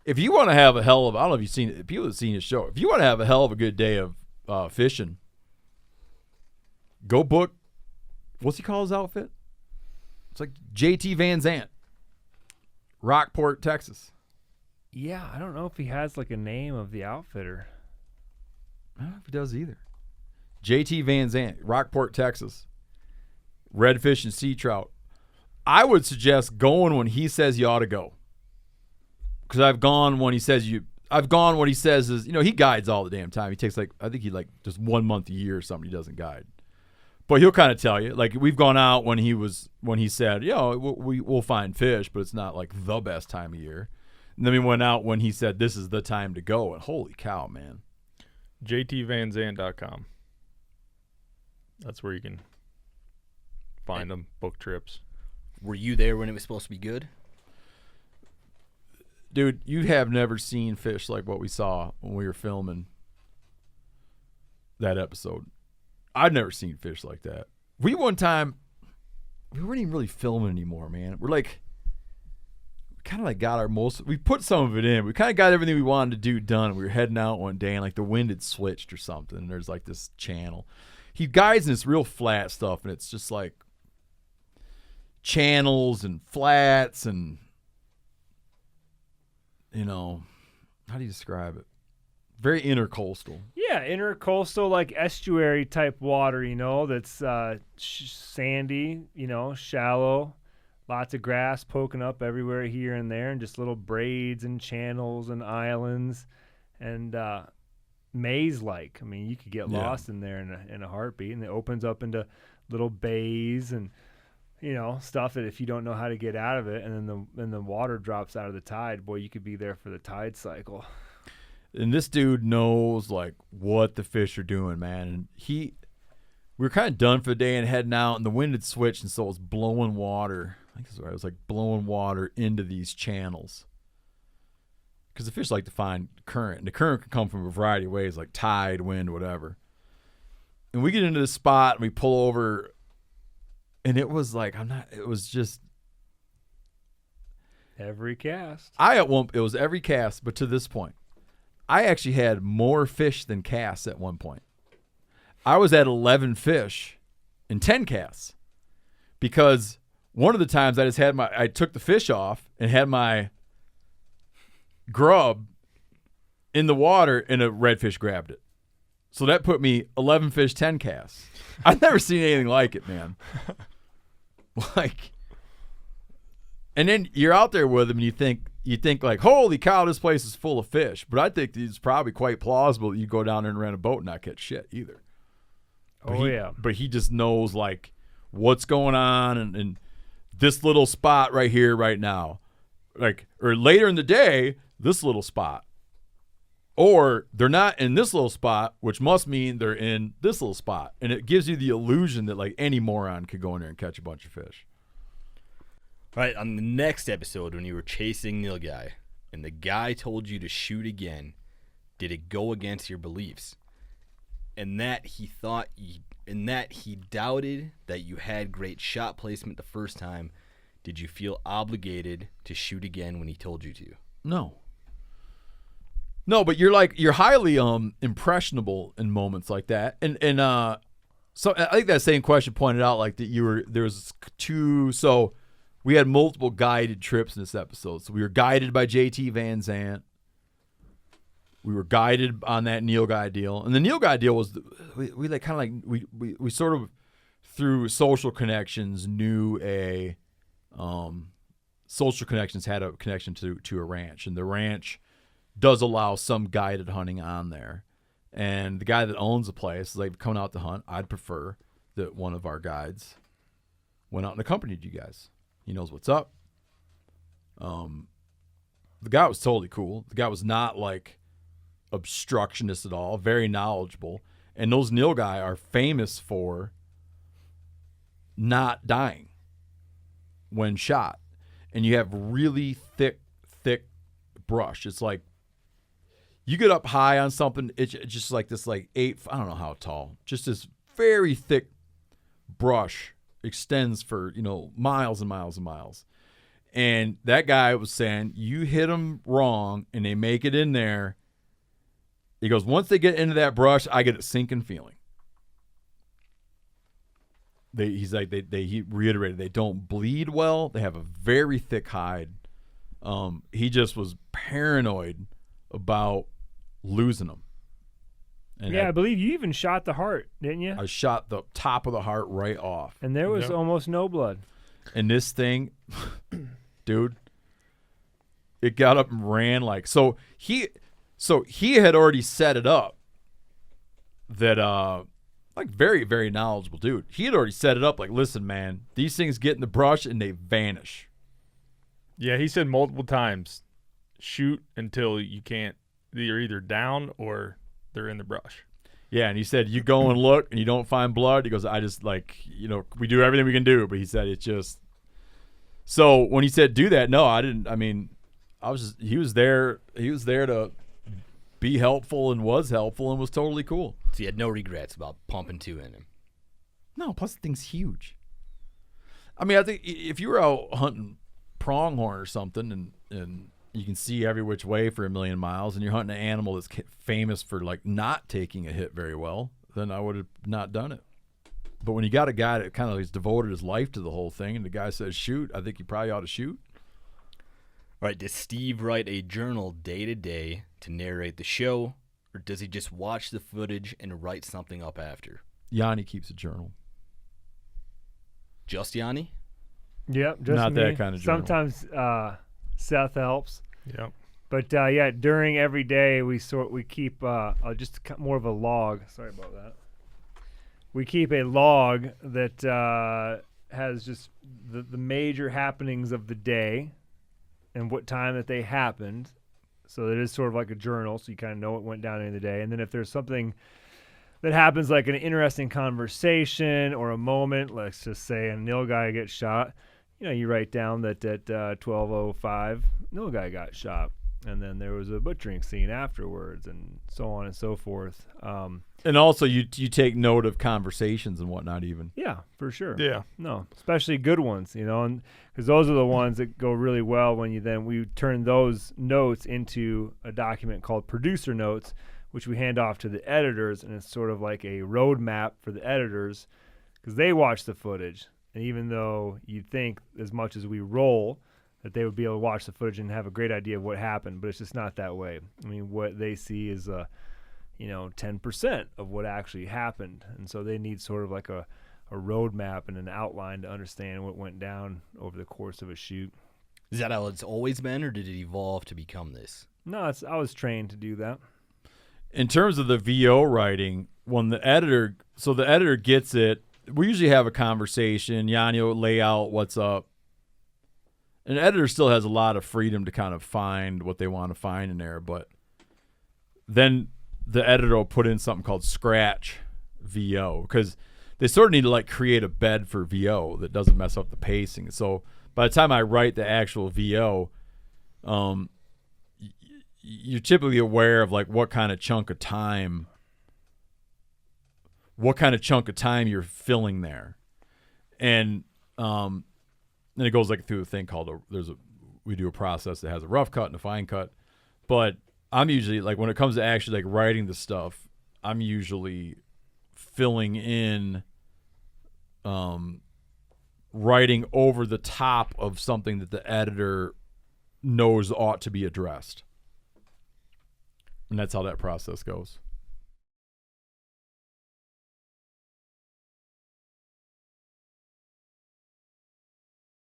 If you want to have a hell of, I don't know if you've seen it, people have seen his show. If you want to have a hell of a good day of fishing, go book, what's he call his outfit? It's like JT Van Zandt, Rockport, Texas. Yeah, I don't know if he has like a name of the outfitter. I don't know if he does either. JT Van Zandt, Rockport, Texas. Redfish and sea trout. I would suggest going when he says you ought to go. Because I've gone when he says what he says is, he guides all the damn time. He takes I think he just 1 month a year or something. He doesn't guide. But he'll kind of tell you. Like, we've gone out when he said, we'll find fish, but it's not like the best time of year. And then we went out when he said this is the time to go. And holy cow, man. JTVanZandt.com. That's where you can find them, book trips. Were you there when it was supposed to be good? Dude, you have never seen fish like what we saw when we were filming that episode. I've never seen fish like that. We weren't even really filming anymore, man. We're kind of got we put some of it in. We kind of got everything we wanted to do done. We were heading out one day and the wind had switched or something. And there's this channel. He guides in this real flat stuff and it's just channels and flats and, how do you describe it? Very intercoastal. Yeah, intercoastal, estuary type water, that's sandy, shallow, lots of grass poking up everywhere here and there, and just little braids and channels and islands, and maze-like. I mean, you could get lost in there in a heartbeat, and it opens up into little bays and stuff that if you don't know how to get out of it, and then the water drops out of the tide, boy, you could be there for the tide cycle. And this dude knows what the fish are doing, man. And we were kind of done for the day and heading out, and the wind had switched, and so it was blowing water. I think that's right. It was blowing water into these channels. Because the fish like to find current, and the current can come from a variety of ways, like tide, wind, whatever. And we get into the spot, and we pull over. And it was it was just every cast. It was every cast, but to this point, I actually had more fish than casts at one point. I was at 11 fish in 10 casts because one of the times I took the fish off and had my grub in the and a redfish grabbed it. So that put me 11 fish, 10 casts. I've never seen anything like it, man. And then you're out there with them and you think holy cow, this place is full of fish. But I think it's probably quite plausible that you go down there and rent a boat and not catch shit either. But he just knows what's going on and this little spot right here, right now. Or later in the day, this little spot. Or they're not in this little spot, which must mean they're in this little spot. And it gives you the illusion that any moron could go in there and catch a bunch of fish. All right, on the next episode when you were chasing Nilgai and the guy told you to shoot again, did it go against your beliefs? And that he doubted that you had great shot placement the first time, did you feel obligated to shoot again when he told you to? No, but you're highly impressionable in moments like that, and so I think that same question pointed out that there was two. So we had multiple guided trips in this episode. So we were guided by JT Van Zandt. We were guided on that Nilgai deal, and the Nilgai deal was we sort of through social connections knew social connections had a connection to a ranch, and the ranch does allow some guided hunting on there. And the guy that owns the place, coming out to hunt, I'd prefer that one of our guides went out and accompanied you guys. He knows what's up. The guy was totally cool. The guy was not obstructionist at all, very knowledgeable. And those Nilgai are famous for not dying when shot. And you have really thick brush. It's you get up high on something, it's just this 8, I don't know how tall, just this very thick brush extends for, miles and miles and miles. And that guy was saying, you hit them wrong and they make it in there. He goes, once they get into that brush, I get a sinking feeling. He reiterated, they don't bleed well. They have a very thick hide. He just was paranoid about losing them. And I believe you even shot the heart, didn't you? I shot the top of the heart right off. And there was almost no blood. And this thing, dude, it got up and ran like, so he had already set it up that, like very, very knowledgeable dude. He had already set it up like, listen, man, these things get in the brush and they vanish. Yeah, he said multiple times, shoot until you can't, you're either down or they're in the brush. Yeah, and he said, you go and look and you don't find blood. He goes, I just we do everything we can do. But he said, it's just, so when he said do that, no, I didn't. I mean, he was there to be helpful and was helpful and was totally cool. So you had no regrets about pumping 2 in him. No, plus the thing's huge. I mean, I think if you were out hunting pronghorn or something and you can see every which way for a million miles and you're hunting an animal that's famous for like not taking a hit very well, then I would have not done it. But when you got a guy that kind of has devoted his life to the whole thing and the guy says shoot, I think you probably ought to shoot. All right, does Steve write a journal day to day to narrate the show, or does he just watch the footage and write something up after? Jani keeps a journal. Just Jani? Yep, just not me. that kind of journal. Sometimes Seth helps. Yep. But during every day we keep just more of a log. Sorry about that. We keep a log that has just the major happenings of the day and what time that they happened. So it is sort of like a journal, so you kind of know what went down in the day. And then if there's something that happens, like an interesting conversation or a moment, let's just say a Nilgai gets shot, you write down that at 12:05, Nilgai got shot. And then there was a butchering scene afterwards and so on and so forth. And also you take note of conversations and whatnot even. Yeah, for sure. Yeah. No, especially good ones, and because those are the ones that go really well when we turn those notes into a document called producer notes, which we hand off to the editors, and it's sort of like a roadmap for the editors because they watch the footage. And even though you think as much as we roll that they would be able to watch the footage and have a great idea of what happened, but it's just not that way. I mean, what they see is 10% of what actually happened. And so they need sort of like a roadmap and an outline to understand what went down over the course of a shoot. Is that how it's always been, or did it evolve to become this? No, I was trained to do that. In terms of the VO writing, when the editor gets it, we usually have a conversation. Jani will lay out what's up. An editor still has a lot of freedom to kind of find what they want to find in there, but then the editor will put in something called scratch VO because they sort of need to like create a bed for VO that doesn't mess up the pacing. So by the time I write the actual VO, you're typically aware of like what kind of chunk of time you're filling there, and then it goes like through a thing called we do a process that has a rough cut and a fine cut. But I'm usually like when it comes to actually like writing the stuff, I'm usually filling in, writing over the top of something that the editor knows ought to be addressed. And that's how that process goes.